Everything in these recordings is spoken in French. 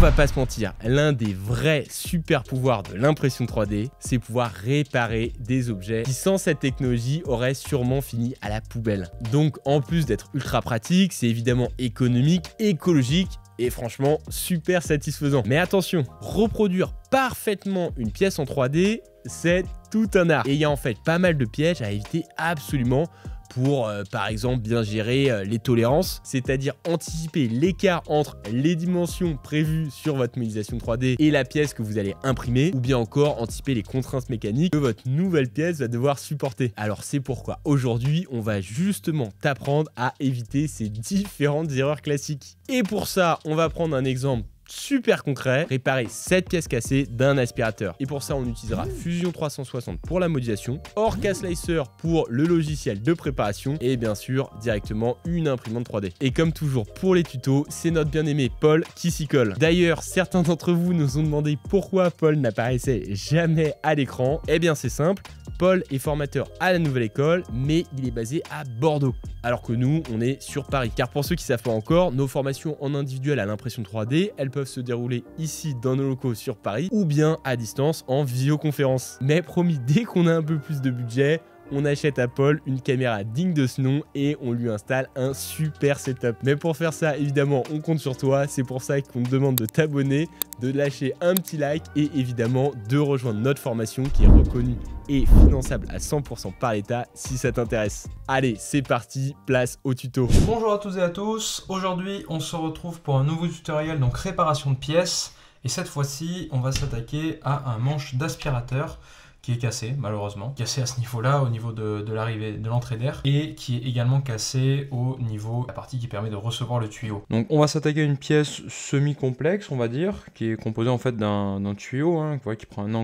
va pas se mentir, l'un des vrais super pouvoirs de l'impression 3D, c'est pouvoir réparer des objets qui sans cette technologie auraient sûrement fini à la poubelle. Donc en plus d'être ultra pratique, c'est évidemment économique, écologique et franchement super satisfaisant. Mais attention, reproduire parfaitement une pièce en 3D, c'est tout un art. Et il y a en fait pas mal de pièges à éviter absolument pour par exemple bien gérer les tolérances, c'est-à-dire anticiper l'écart entre les dimensions prévues sur votre modélisation 3D et la pièce que vous allez imprimer, ou bien encore anticiper les contraintes mécaniques que votre nouvelle pièce va devoir supporter. Alors c'est pourquoi aujourd'hui on va justement t'apprendre à éviter ces différentes erreurs classiques. Et pour ça on va prendre un exemple super concret, réparer cette pièce cassée d'un aspirateur. Et pour ça, on utilisera Fusion 360 pour la modélisation, Orca Slicer pour le logiciel de préparation et bien sûr, directement une imprimante 3D. Et comme toujours pour les tutos, c'est notre bien-aimé Paul qui s'y colle. D'ailleurs, certains d'entre vous nous ont demandé pourquoi Paul n'apparaissait jamais à l'écran. Eh bien, c'est simple. Paul est formateur à la nouvelle école, mais il est basé à Bordeaux, alors que nous, on est sur Paris. Car pour ceux qui ne savent pas encore, nos formations en individuel à l'impression 3D, elles peuvent se dérouler ici dans nos locaux sur Paris, ou bien à distance en visioconférence. Mais promis, dès qu'on a un peu plus de budget, on achète à Paul une caméra digne de ce nom et on lui installe un super setup. Mais pour faire ça, évidemment, on compte sur toi. C'est pour ça qu'on te demande de t'abonner, de lâcher un petit like et évidemment de rejoindre notre formation qui est reconnue et finançable à 100% par l'État si ça t'intéresse. Allez, c'est parti, place au tuto. Bonjour à tous et à tous. Aujourd'hui, on se retrouve pour un nouveau tutoriel, donc réparation de pièces. Et cette fois-ci, on va s'attaquer à un manche d'aspirateur qui est cassé, malheureusement, cassé à ce niveau-là, au niveau de l'arrivée de l'entrée d'air, et qui est également cassé au niveau de la partie qui permet de recevoir le tuyau. Donc on va s'attaquer à une pièce semi-complexe, on va dire, qui est composée en fait d'un tuyau, hein, qui prend un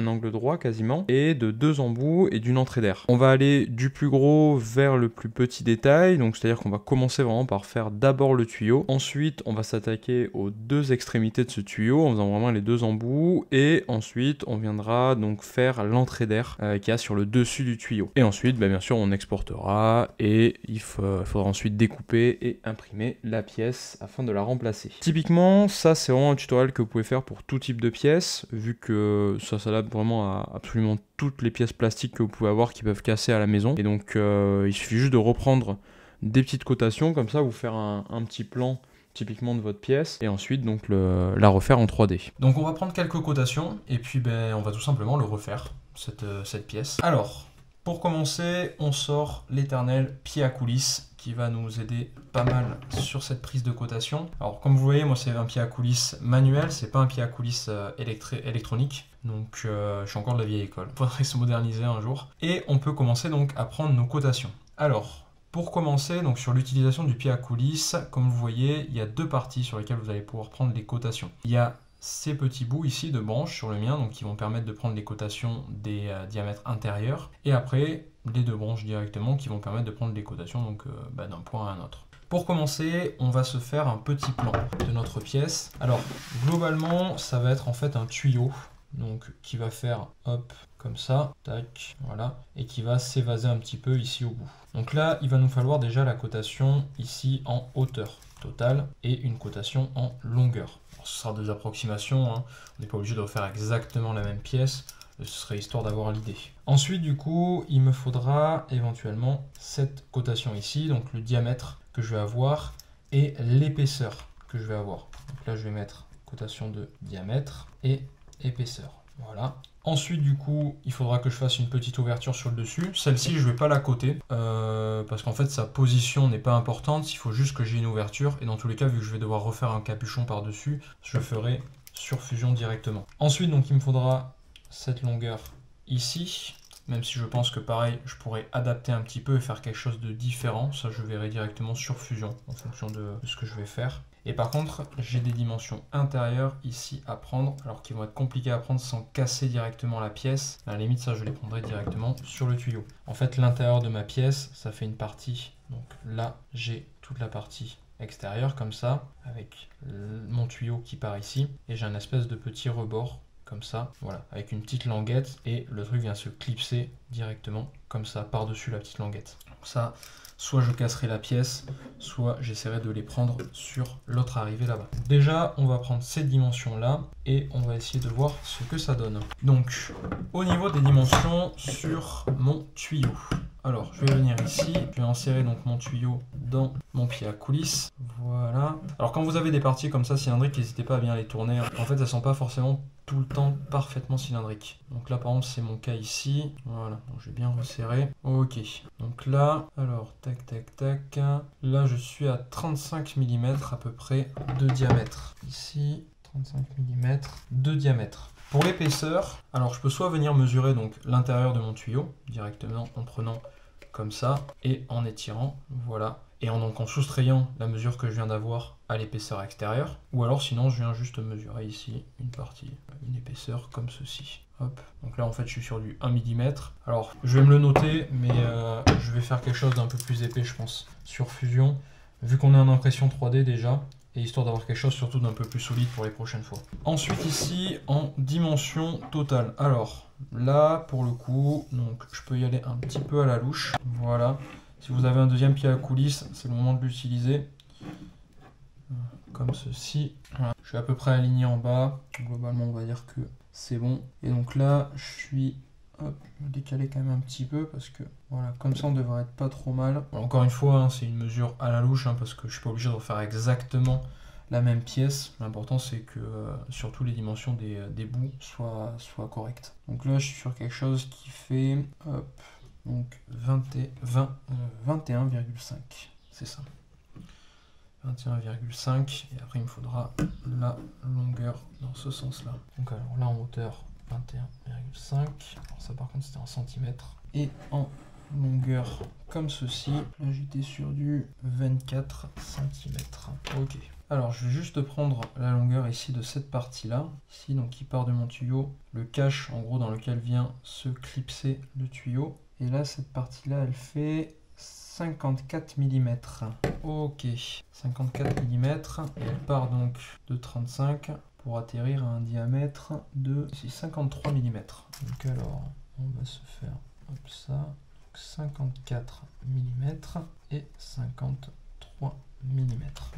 angle droit quasiment, et de deux embouts et d'une entrée d'air. On va aller du plus gros vers le plus petit détail, donc c'est-à-dire qu'on va commencer vraiment par faire d'abord le tuyau, ensuite on va s'attaquer aux deux extrémités de ce tuyau, en faisant vraiment les deux embouts, et ensuite on viendra donc faire l'entrée d'air qu'il y a sur le dessus du tuyau. Et ensuite, bien sûr, on exportera et il faudra ensuite découper et imprimer la pièce afin de la remplacer. Typiquement, ça c'est vraiment un tutoriel que vous pouvez faire pour tout type de pièces, vu que ça s'adapte vraiment à absolument toutes les pièces plastiques que vous pouvez avoir qui peuvent casser à la maison. Et donc, il suffit juste de reprendre des petites cotations, comme ça, vous faire un petit plan typiquement de votre pièce, et ensuite donc la refaire en 3D. Donc on va prendre quelques cotations, et puis on va tout simplement le refaire, cette pièce. Alors, pour commencer, on sort l'éternel pied à coulisses, qui va nous aider pas mal sur cette prise de cotation. Alors comme vous voyez, moi c'est un pied à coulisses manuel, c'est pas un pied à coulisses électronique. Donc je suis encore de la vieille école, faudrait se moderniser un jour. Et on peut commencer donc à prendre nos cotations. Alors, pour commencer, donc sur l'utilisation du pied à coulisses, comme vous voyez, il y a deux parties sur lesquelles vous allez pouvoir prendre les cotations. Il y a ces petits bouts ici de branches sur le mien, donc qui vont permettre de prendre les cotations des diamètres intérieurs, et après les deux branches directement qui vont permettre de prendre les cotations donc d'un point à un autre. Pour commencer, on va se faire un petit plan de notre pièce. Alors globalement, ça va être en fait un tuyau, donc qui va faire hop comme ça, tac, voilà, et qui va s'évaser un petit peu ici au bout. Donc là, il va nous falloir déjà la cotation ici en hauteur totale et une cotation en longueur. Alors, ce sera des approximations, hein. On n'est pas obligé de refaire exactement la même pièce, ce serait histoire d'avoir l'idée. Ensuite, du coup, il me faudra éventuellement cette cotation ici, donc le diamètre que je vais avoir et l'épaisseur que je vais avoir. Donc là, je vais mettre cotation de diamètre et épaisseur. Voilà. Ensuite, du coup, il faudra que je fasse une petite ouverture sur le dessus. Celle-ci, je ne vais pas la coter parce qu'en fait, sa position n'est pas importante. Il faut juste que j'ai une ouverture. Et dans tous les cas, vu que je vais devoir refaire un capuchon par-dessus, je ferai sur Fusion directement. Ensuite, donc, il me faudra cette longueur ici. Même si je pense que pareil, je pourrais adapter un petit peu et faire quelque chose de différent. Ça, je verrai directement sur Fusion en fonction de ce que je vais faire. Et par contre, j'ai des dimensions intérieures ici à prendre, alors qui vont être compliquées à prendre sans casser directement la pièce. À la limite, ça, je les prendrai directement sur le tuyau. En fait, l'intérieur de ma pièce, ça fait une partie. Donc là, j'ai toute la partie extérieure comme ça, avec mon tuyau qui part ici. Et j'ai un espèce de petit rebord comme ça, voilà, avec une petite languette, et le truc vient se clipser directement comme ça par-dessus la petite languette. Ça, soit je casserai la pièce, soit j'essaierai de les prendre sur l'autre arrivée là-bas. Déjà, on va prendre ces dimensions-là et on va essayer de voir ce que ça donne. Donc, au niveau des dimensions sur mon tuyau. Alors, je vais venir ici, je vais insérer donc mon tuyau dans mon pied à coulisse. Voilà. Alors, quand vous avez des parties comme ça cylindriques, n'hésitez pas à bien les tourner. En fait, elles ne sont pas forcément tout le temps parfaitement cylindriques. Donc là, par exemple, c'est mon cas ici. Voilà, donc je vais bien resserrer. Ok. Donc là, alors, tac, tac, tac. Là, je suis à 35 mm à peu près de diamètre. Ici, 35 mm de diamètre. Pour l'épaisseur, alors je peux soit venir mesurer donc l'intérieur de mon tuyau directement en prenant comme ça et en étirant, voilà, et donc en soustrayant la mesure que je viens d'avoir à l'épaisseur extérieure, ou alors sinon je viens juste mesurer ici une partie, une épaisseur comme ceci. Hop. Donc là en fait je suis sur du 1 mm. Alors je vais me le noter, mais je vais faire quelque chose d'un peu plus épais je pense sur Fusion, vu qu'on est en impression 3D déjà. Et histoire d'avoir quelque chose surtout d'un peu plus solide pour les prochaines fois. Ensuite ici, en dimension totale. Alors, là, pour le coup, donc je peux y aller un petit peu à la louche. Voilà. Si vous avez un deuxième pied à coulisse, c'est le moment de l'utiliser. Comme ceci. Voilà. Je suis à peu près aligné en bas. Globalement, on va dire que c'est bon. Et donc là, je suis... Hop, je vais décaler quand même un petit peu parce que voilà, comme ça on devrait être pas trop mal. Alors, encore une fois, hein, c'est une mesure à la louche parce que je suis pas obligé de refaire exactement la même pièce. L'important c'est que surtout les dimensions des bouts soient correctes. Donc là je suis sur quelque chose qui fait hop, donc 21,5. C'est ça. 21,5 et après il me faudra la longueur dans ce sens là. Donc alors là en hauteur 21,5, alors ça par contre c'était en centimètres, et en longueur comme ceci, là j'étais sur du 24 cm. Ok, alors je vais juste prendre la longueur ici de cette partie là, ici donc qui part de mon tuyau, le cache en gros dans lequel vient se clipser le tuyau, et là cette partie là elle fait 54 mm. Ok, 54 mm, et elle part donc de 35 pour atterrir à un diamètre de 53 mm. Donc alors, on va se faire hop, ça, donc 54 mm et 53 mm.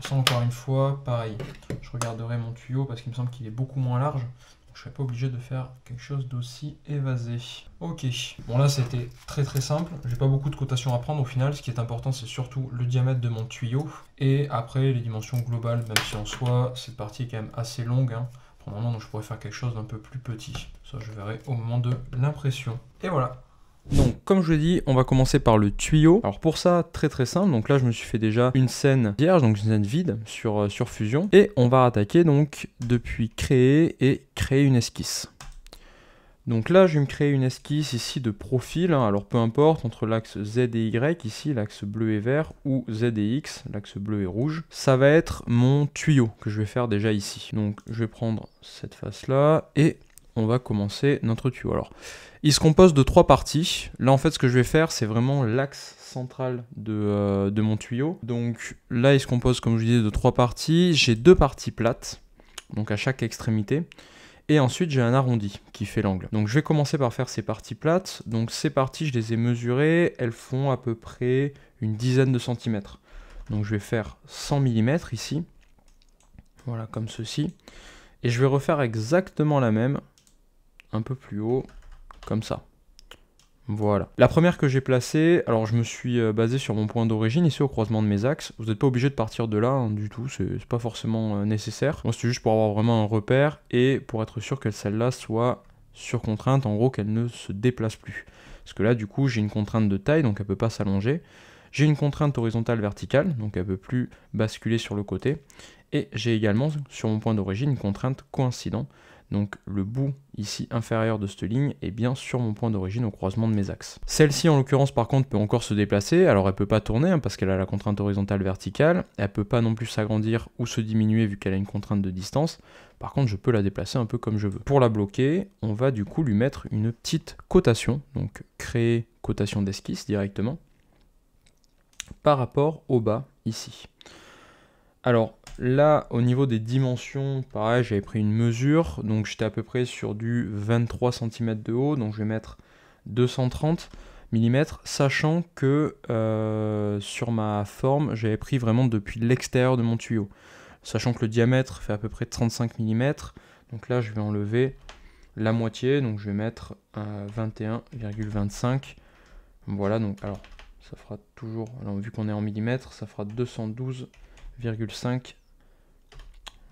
Ça encore une fois, pareil, je regarderai mon tuyau parce qu'il me semble qu'il est beaucoup moins large. Donc je ne serai pas obligé de faire quelque chose d'aussi évasé. Ok, bon là c'était très simple, j'ai pas beaucoup de cotation à prendre au final, ce qui est important c'est surtout le diamètre de mon tuyau, et après les dimensions globales, même si en soi cette partie est quand même assez longue, hein. Normalement donc je pourrais faire quelque chose d'un peu plus petit, ça je verrai au moment de l'impression. Et voilà. Donc comme je l'ai dit, on va commencer par le tuyau. Alors pour ça, très simple, donc là je me suis fait déjà une scène vierge, donc une scène vide sur Fusion, et on va attaquer donc depuis créer et créer une esquisse. Donc là, je vais me créer une esquisse ici de profil, hein. Alors peu importe, entre l'axe Z et Y, ici, l'axe bleu et vert, ou Z et X, l'axe bleu et rouge, ça va être mon tuyau que je vais faire déjà ici. Donc je vais prendre cette face-là, et on va commencer notre tuyau. Alors, il se compose de 3 parties. Là, en fait, ce que je vais faire, c'est vraiment l'axe central de mon tuyau. Donc là, il se compose, comme je disais, de 3 parties. J'ai 2 parties plates, donc à chaque extrémité. Et ensuite, j'ai un arrondi qui fait l'angle. Donc, je vais commencer par faire ces parties plates. Donc, ces parties, je les ai mesurées. Elles font à peu près une dizaine de centimètres. Donc, je vais faire 100 mm ici. Voilà, comme ceci. Et je vais refaire exactement la même, un peu plus haut, comme ça. Voilà. La première que j'ai placée, alors je me suis basé sur mon point d'origine, ici au croisement de mes axes. Vous n'êtes pas obligé de partir de là, hein, du tout, c'est pas forcément nécessaire. Moi, c'est juste pour avoir vraiment un repère et pour être sûr que celle-là soit sur contrainte, en gros qu'elle ne se déplace plus. Parce que là, du coup, j'ai une contrainte de taille, donc elle ne peut pas s'allonger. J'ai une contrainte horizontale verticale, donc elle ne peut plus basculer sur le côté. Et j'ai également, sur mon point d'origine, une contrainte coïncident. Donc le bout ici inférieur de cette ligne est bien sur mon point d'origine au croisement de mes axes. Celle-ci en l'occurrence par contre peut encore se déplacer, alors elle peut pas tourner hein, parce qu'elle a la contrainte horizontale verticale, elle peut pas non plus s'agrandir ou se diminuer vu qu'elle a une contrainte de distance, par contre je peux la déplacer un peu comme je veux. Pour la bloquer, on va du coup lui mettre une petite cotation, donc créer cotation d'esquisse directement, par rapport au bas ici. Alors là, au niveau des dimensions, pareil, j'avais pris une mesure, donc j'étais à peu près sur du 23 cm de haut, donc je vais mettre 230, mm, sachant que sur ma forme, j'avais pris vraiment depuis l'extérieur de mon tuyau. Sachant que le diamètre fait à peu près 35 mm, donc là je vais enlever la moitié, donc je vais mettre 21,25. Voilà, donc alors ça fera toujours, alors, vu qu'on est en millimètres, ça fera 212,5.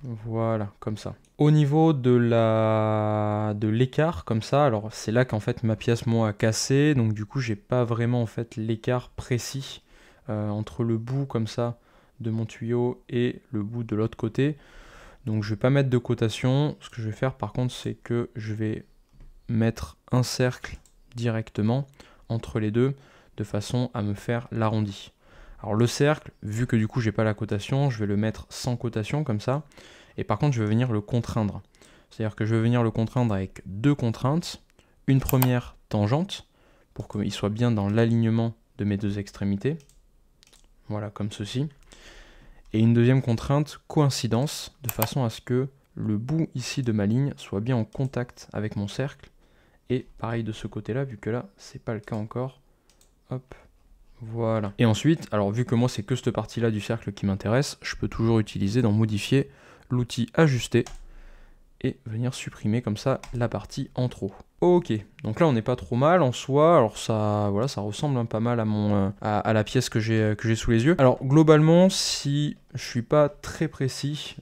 Voilà, comme ça. Au niveau de l'écart, comme ça, alors c'est là qu'en fait ma pièce moi a cassé, donc du coup j'ai pas vraiment en fait l'écart précis entre le bout comme ça de mon tuyau et le bout de l'autre côté. Donc je vais pas mettre de cotation. Ce que je vais faire par contre, c'est que je vais mettre un cercle directement entre les deux de façon à me faire l'arrondi. Alors le cercle, vu que du coup j'ai pas la cotation, je vais le mettre sans cotation comme ça. Et par contre je vais venir le contraindre. C'est-à-dire que je vais venir le contraindre avec deux contraintes. Une première tangente, pour qu'il soit bien dans l'alignement de mes deux extrémités. Voilà, comme ceci. Et une deuxième contrainte, coïncidence, de façon à ce que le bout ici de ma ligne soit bien en contact avec mon cercle. Et pareil de ce côté-là, vu que là, c'est pas le cas encore. Hop, voilà. Et ensuite, alors vu que moi c'est que cette partie-là du cercle qui m'intéresse, je peux toujours utiliser dans modifier l'outil ajuster et venir supprimer comme ça la partie en trop. Ok, donc là on n'est pas trop mal en soi, alors ça, voilà, ça ressemble pas mal à, à la pièce que j'ai sous les yeux. Alors globalement, si je suis pas très précis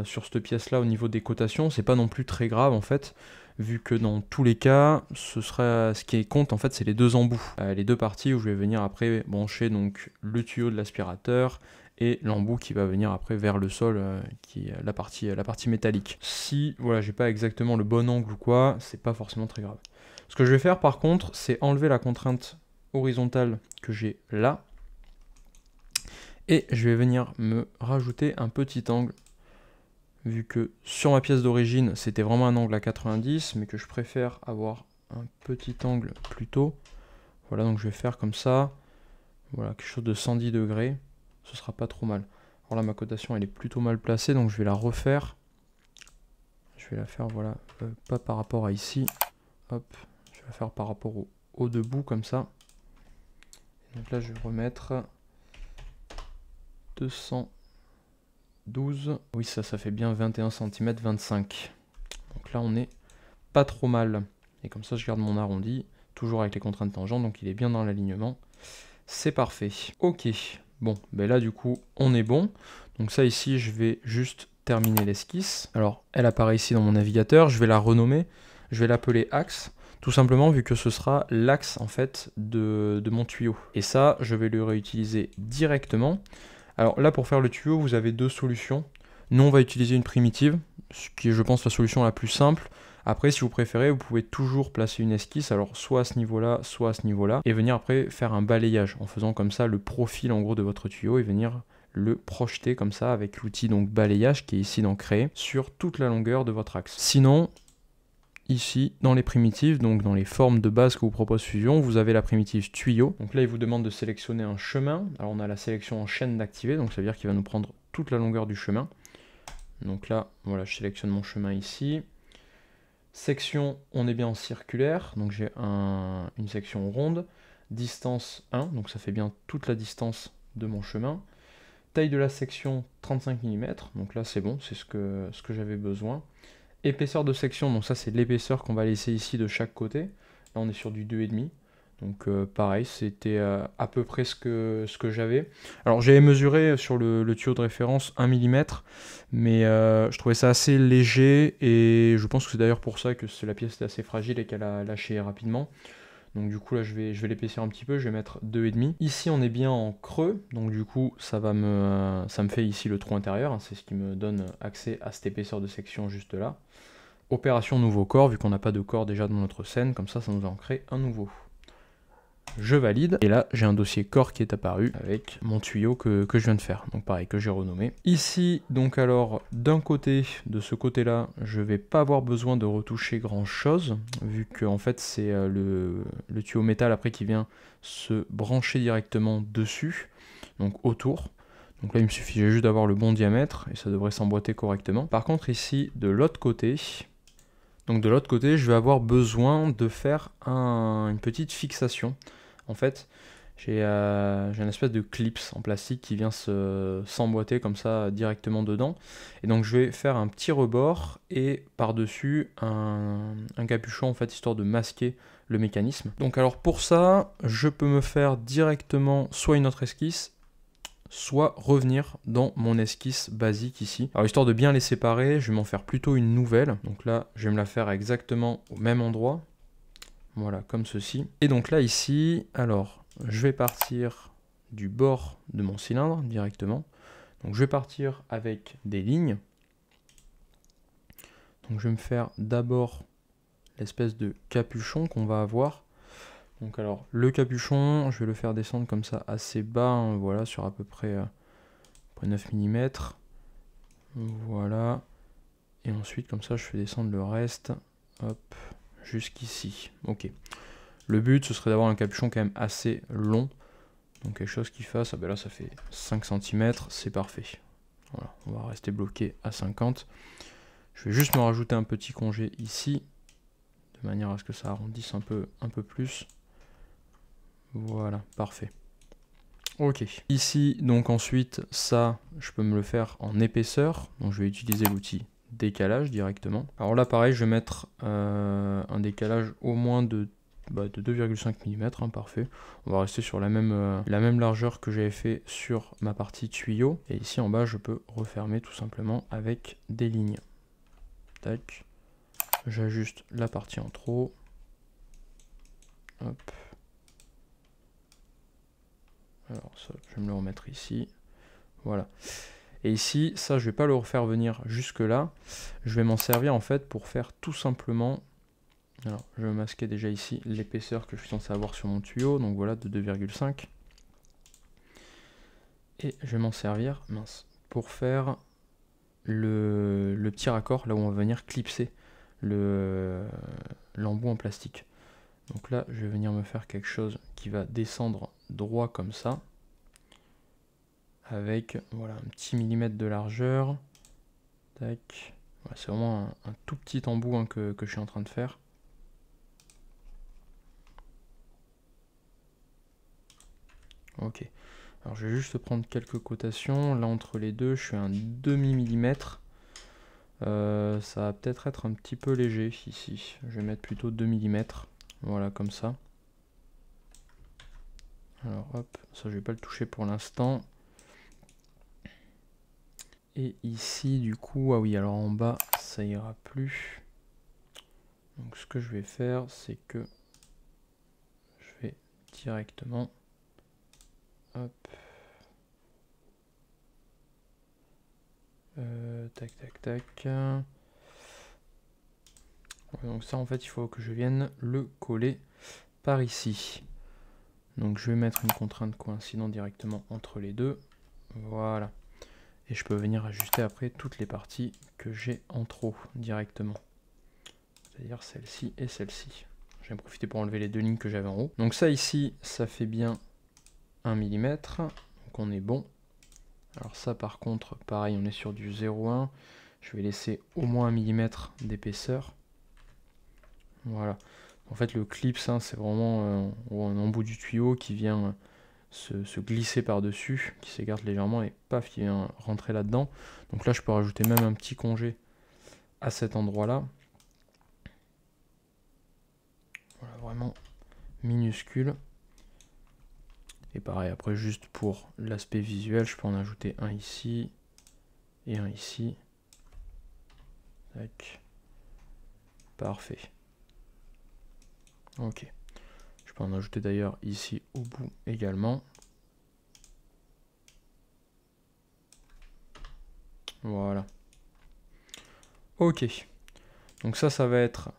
sur cette pièce là au niveau des cotations, c'est pas non plus très grave en fait, vu que dans tous les cas, ce qui compte en fait, c'est les deux embouts, les deux parties où je vais venir après brancher donc le tuyau de l'aspirateur et l'embout qui va venir après vers le sol, qui est la partie métallique. Si voilà, j'ai pas exactement le bon angle ou quoi, c'est pas forcément très grave. Ce que je vais faire par contre, c'est enlever la contrainte horizontale que j'ai là, et je vais venir me rajouter un petit angle, vu que sur ma pièce d'origine, c'était vraiment un angle à 90, mais que je préfère avoir un petit angle plutôt. Voilà, donc je vais faire comme ça, voilà, quelque chose de 110 degrés. Ce sera pas trop mal. Alors là ma cotation elle est plutôt mal placée, donc je vais la refaire. Je vais la faire voilà, pas par rapport à ici. Hop, je vais la faire par rapport au debout comme ça. Donc là je vais remettre 212. Oui ça fait bien 21 cm 25. Donc là on est pas trop mal. Et comme ça je garde mon arrondi, toujours avec les contraintes tangentes, donc il est bien dans l'alignement. C'est parfait. Ok. Bon, ben là du coup on est bon. Donc ça ici je vais juste terminer l'esquisse. Alors elle apparaît ici dans mon navigateur, je vais la renommer, je vais l'appeler axe, tout simplement vu que ce sera l'axe en fait de mon tuyau. Et ça je vais le réutiliser directement. Alors là pour faire le tuyau vous avez deux solutions. Nous on va utiliser une primitive, ce qui est je pense la solution la plus simple. Après, si vous préférez, vous pouvez toujours placer une esquisse, alors soit à ce niveau-là, soit à ce niveau-là, et venir après faire un balayage, en faisant comme ça le profil en gros de votre tuyau, et venir le projeter comme ça avec l'outil donc balayage qui est ici dans créer, sur toute la longueur de votre axe. Sinon, ici, dans les primitives, donc dans les formes de base que vous propose Fusion, vous avez la primitive tuyau. Donc là, il vous demande de sélectionner un chemin. Alors on a la sélection en chaîne d'activer, donc ça veut dire qu'il va nous prendre toute la longueur du chemin. Donc là, voilà, je sélectionne mon chemin ici. Section, on est bien en circulaire, donc j'ai une section ronde. Distance 1, donc ça fait bien toute la distance de mon chemin. Taille de la section 35 mm, donc là c'est bon, c'est ce que j'avais besoin. Épaisseur de section, donc ça c'est l'épaisseur qu'on va laisser ici de chaque côté. Là on est sur du 2,5. Donc pareil, c'était à peu près ce que j'avais. Alors j'avais mesuré sur le tuyau de référence 1 mm, mais je trouvais ça assez léger, et je pense que c'est d'ailleurs pour ça que la pièce était assez fragile et qu'elle a lâché rapidement. Donc du coup là je vais l'épaissir un petit peu, je vais mettre 2,5. Ici on est bien en creux, donc du coup ça me fait ici le trou intérieur, hein, c'est ce qui me donne accès à cette épaisseur de section juste là. Opération nouveau corps, vu qu'on n'a pas de corps déjà dans notre scène, comme ça nous en crée un nouveau. Je valide, et là j'ai un dossier corps qui est apparu avec mon tuyau que je viens de faire, donc pareil, que j'ai renommé. Ici, donc alors, d'un côté, de ce côté-là, je vais pas avoir besoin de retoucher grand-chose, vu que en fait c'est le tuyau métal après qui vient se brancher directement dessus, donc autour. Donc là il me suffisait juste d'avoir le bon diamètre, et ça devrait s'emboîter correctement. Par contre ici, de l'autre côté, Donc de l'autre côté, je vais avoir besoin de faire une petite fixation. En fait, j'ai une espèce de clips en plastique qui vient s'emboîter comme ça directement dedans. Et donc je vais faire un petit rebord et par-dessus un capuchon en fait, histoire de masquer le mécanisme. Donc alors pour ça, je peux me faire directement soit une autre esquisse, soit revenir dans mon esquisse basique ici. Alors histoire de bien les séparer, je vais m'en faire plutôt une nouvelle. Donc là, je vais me la faire exactement au même endroit. Voilà, comme ceci. Et donc là, ici, alors, je vais partir du bord de mon cylindre directement. Donc je vais partir avec des lignes. Donc je vais me faire d'abord l'espèce de capuchon qu'on va avoir. Donc alors, le capuchon, je vais le faire descendre comme ça assez bas, hein, voilà, sur à peu près 9 mm. Voilà. Et ensuite, comme ça, je fais descendre le reste, hop, jusqu'ici. Ok. Le but, ce serait d'avoir un capuchon quand même assez long. Donc quelque chose qui fasse, ah ben là ça fait 5 cm, c'est parfait. Voilà, on va rester bloqué à 50. Je vais juste me rajouter un petit congé ici, de manière à ce que ça arrondisse un peu plus. Voilà, parfait. Ok. Ici, donc ensuite, ça, je peux me le faire en épaisseur. Donc je vais utiliser l'outil décalage directement. Alors là, pareil, je vais mettre un décalage au moins de 2,5 mm, hein, parfait. On va rester sur la même largeur que j'avais fait sur ma partie tuyau. Et ici en bas, je peux refermer tout simplement avec des lignes. Tac. J'ajuste la partie en trop. Hop. Alors ça, je vais me le remettre ici. Voilà. Et ici, ça, je vais pas le refaire venir jusque là. Je vais m'en servir en fait pour faire tout simplement... Alors, je vais masquer déjà ici l'épaisseur que je suis censé avoir sur mon tuyau, donc voilà, de 2,5. Et je vais m'en servir, mince, pour faire le petit raccord, là où on va venir clipser l'embout en plastique. Donc là, je vais venir me faire quelque chose qui va descendre droit comme ça, avec voilà, un petit millimètre de largeur. Tac. Voilà, c'est vraiment un tout petit embout hein, que je suis en train de faire. Ok, alors je vais juste prendre quelques cotations. Là entre les deux, je suis à un demi-millimètre. Ça va peut-être être un petit peu léger ici. Je vais mettre plutôt 2 mm. Voilà, comme ça. Alors hop, ça je vais pas le toucher pour l'instant. Et ici du coup, ah oui, alors en bas, ça ira plus. Donc ce que je vais faire, c'est que je vais directement... Hop. Tac, tac, tac. Donc ça, en fait, il faut que je vienne le coller par ici. Donc je vais mettre une contrainte coïncidente directement entre les deux. Voilà. Et je peux venir ajuster après toutes les parties que j'ai en trop directement. C'est-à-dire celle-ci et celle-ci. Je vais en profiter pour enlever les deux lignes que j'avais en haut. Donc ça ici, ça fait bien 1 mm. Donc on est bon. Alors ça par contre, pareil, on est sur du 0,1. Je vais laisser au moins 1 mm d'épaisseur. Voilà. En fait le clip, hein, c'est vraiment un embout du tuyau qui vient se glisser par-dessus, qui s'écarte légèrement et paf, qui vient rentrer là-dedans. Donc là je peux rajouter même un petit congé à cet endroit-là. Voilà, vraiment minuscule. Et pareil, après juste pour l'aspect visuel, je peux en ajouter un ici et un ici. Tac. Parfait. Ok. Je peux en ajouter d'ailleurs ici au bout également. Voilà. Ok. Donc ça va être...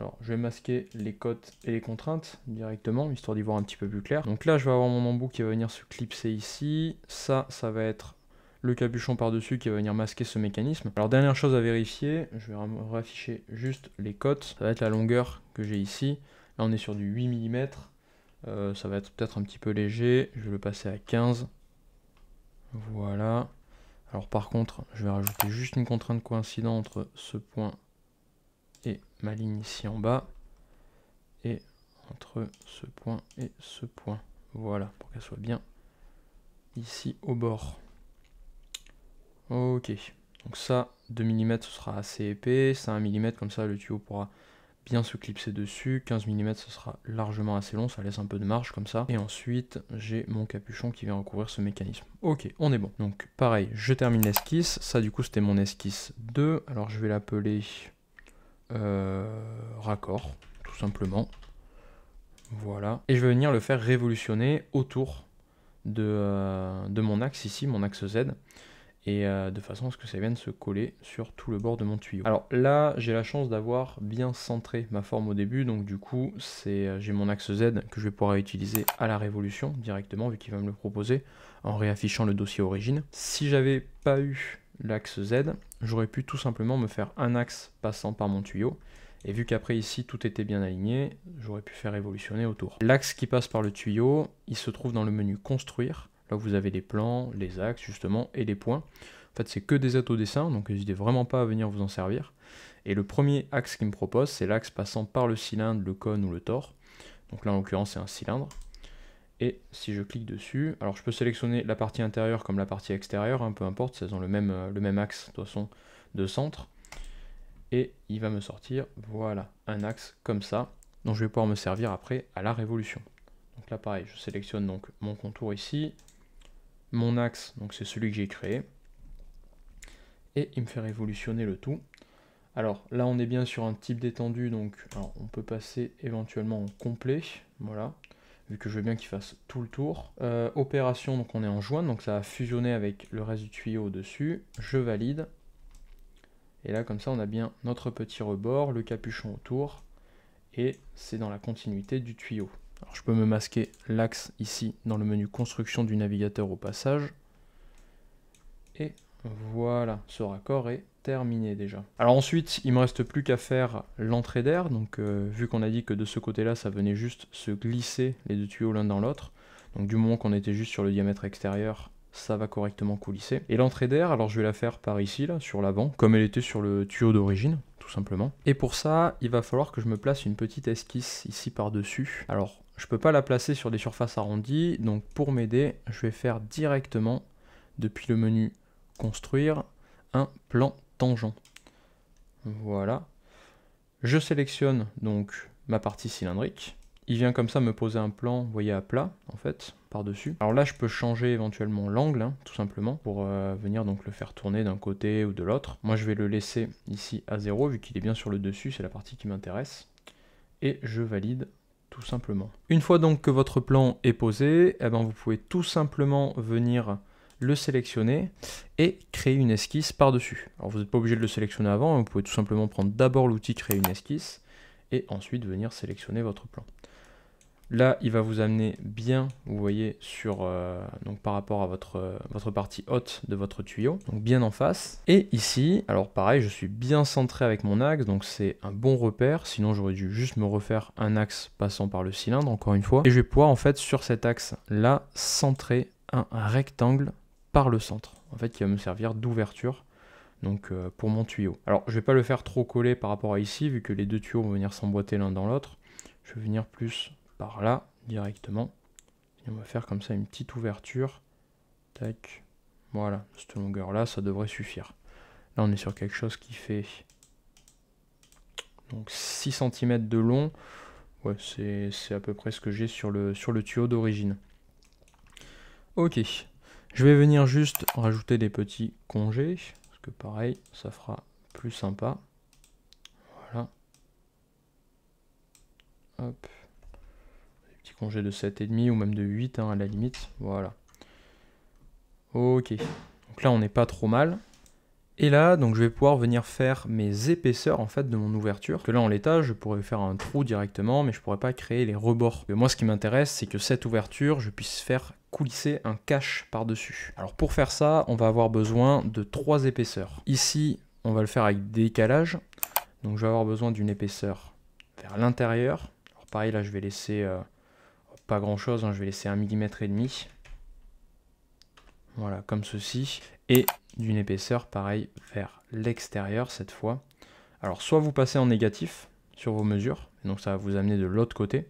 Alors, je vais masquer les cotes et les contraintes directement, histoire d'y voir un petit peu plus clair. Donc là, je vais avoir mon embout qui va venir se clipser ici. Ça va être le capuchon par-dessus qui va venir masquer ce mécanisme. Alors, dernière chose à vérifier, je vais réafficher juste les cotes. Ça va être la longueur que j'ai ici. Là, on est sur du 8 mm. Ça va être peut-être un petit peu léger. Je vais le passer à 15. Voilà. Alors, par contre, je vais rajouter juste une contrainte coïncidente entre ce point et ma ligne ici en bas. Et entre ce point et ce point. Voilà, pour qu'elle soit bien ici au bord. Ok, donc ça, 2 mm ce sera assez épais, c'est 1 mm, comme ça le tuyau pourra bien se clipser dessus. 15 mm ce sera largement assez long, ça laisse un peu de marge comme ça. Et ensuite, j'ai mon capuchon qui vient recouvrir ce mécanisme. Ok, on est bon. Donc pareil, je termine l'esquisse. Ça du coup c'était mon esquisse 2. Alors je vais l'appeler raccord, tout simplement. Voilà. Et je vais venir le faire révolutionner autour de mon axe ici, mon axe Z. Et de façon à ce que ça vienne se coller sur tout le bord de mon tuyau. Alors là, j'ai la chance d'avoir bien centré ma forme au début, donc du coup, j'ai mon axe Z que je vais pouvoir utiliser à la révolution directement, vu qu'il va me le proposer, en réaffichant le dossier origine. Si j'avais pas eu l'axe Z, j'aurais pu tout simplement me faire un axe passant par mon tuyau, et vu qu'après ici tout était bien aligné, j'aurais pu faire évolutionner autour. L'axe qui passe par le tuyau, il se trouve dans le menu construire. Là vous avez les plans, les axes justement et les points. En fait c'est que des aides au dessin, donc n'hésitez vraiment pas à venir vous en servir. Et le premier axe qu'il me propose, c'est l'axe passant par le cylindre, le cône ou le tore. Donc là en l'occurrence c'est un cylindre. Et si je clique dessus, alors je peux sélectionner la partie intérieure comme la partie extérieure, hein, peu importe, c'est dans le même axe de toute façon de centre. Et il va me sortir, voilà, un axe comme ça, dont je vais pouvoir me servir après à la révolution. Donc là pareil, je sélectionne donc mon contour ici. Mon axe, donc c'est celui que j'ai créé, et il me fait révolutionner le tout. Alors là on est bien sur un type d'étendue, donc alors, on peut passer éventuellement en complet, voilà, vu que je veux bien qu'il fasse tout le tour. Opération, donc on est en jointe, donc ça va fusionner avec le reste du tuyau au-dessus, je valide, et là comme ça on a bien notre petit rebord, le capuchon autour, et c'est dans la continuité du tuyau. Alors, je peux me masquer l'axe ici dans le menu construction du navigateur au passage. Et voilà, ce raccord est terminé déjà. Alors ensuite, il ne me reste plus qu'à faire l'entrée d'air. Donc vu qu'on a dit que de ce côté-là, ça venait juste se glisser les deux tuyaux l'un dans l'autre. Donc du moment qu'on était juste sur le diamètre extérieur, ça va correctement coulisser. Et l'entrée d'air, alors je vais la faire par ici, là, sur l'avant, comme elle était sur le tuyau d'origine, tout simplement. Et pour ça, il va falloir que je me place une petite esquisse ici par-dessus. Alors, je peux pas la placer sur des surfaces arrondies, donc pour m'aider, je vais faire directement, depuis le menu construire, un plan tangent. Voilà. Je sélectionne donc ma partie cylindrique. Il vient comme ça me poser un plan, vous voyez, à plat, en fait, par-dessus. Alors là, je peux changer éventuellement l'angle, hein, tout simplement, pour venir donc le faire tourner d'un côté ou de l'autre. Moi, je vais le laisser ici à 0, vu qu'il est bien sur le dessus, c'est la partie qui m'intéresse. Et je valide tout simplement. Une fois donc que votre plan est posé, eh ben, vous pouvez tout simplement venir le sélectionner et créer une esquisse par-dessus. Alors vous n'êtes pas obligé de le sélectionner avant, vous pouvez tout simplement prendre d'abord l'outil créer une esquisse et ensuite venir sélectionner votre plan. Là, il va vous amener bien, vous voyez, sur donc par rapport à votre partie haute de votre tuyau, donc bien en face. Et ici, alors pareil, je suis bien centré avec mon axe, donc c'est un bon repère. Sinon, j'aurais dû juste me refaire un axe passant par le cylindre, encore une fois. Et je vais pouvoir, en fait, sur cet axe-là, centrer un rectangle par le centre, en fait, qui va me servir d'ouverture. Donc pour mon tuyau. Alors je vais pas le faire trop collé par rapport à ici, vu que les deux tuyaux vont venir s'emboîter l'un dans l'autre. Je vais venir plus par là, directement. Et on va faire comme ça une petite ouverture. Tac. Voilà, cette longueur-là, ça devrait suffire. Là, on est sur quelque chose qui fait donc 6 cm de long. Ouais, c'est à peu près ce que j'ai sur le tuyau d'origine. Ok. Je vais venir juste rajouter des petits congés. Parce que pareil, ça fera plus sympa. Voilà. Hop. Petit congé de 7,5 ou même de 8 hein, à la limite. Voilà. Ok. Donc là, on n'est pas trop mal. Et là, donc je vais pouvoir venir faire mes épaisseurs en fait de mon ouverture. Parce que là, en l'état, je pourrais faire un trou directement, mais je pourrais pas créer les rebords. Et moi, ce qui m'intéresse, c'est que cette ouverture, je puisse faire coulisser un cache par-dessus. Alors pour faire ça, on va avoir besoin de 3 épaisseurs. Ici, on va le faire avec décalage. Donc je vais avoir besoin d'une épaisseur vers l'intérieur. Alors pareil, là, je vais laisser pas grand-chose, hein, je vais laisser 1,5 mm. Voilà, comme ceci. Et d'une épaisseur, pareil, vers l'extérieur cette fois. Alors, soit vous passez en négatif, sur vos mesures, donc ça va vous amener de l'autre côté,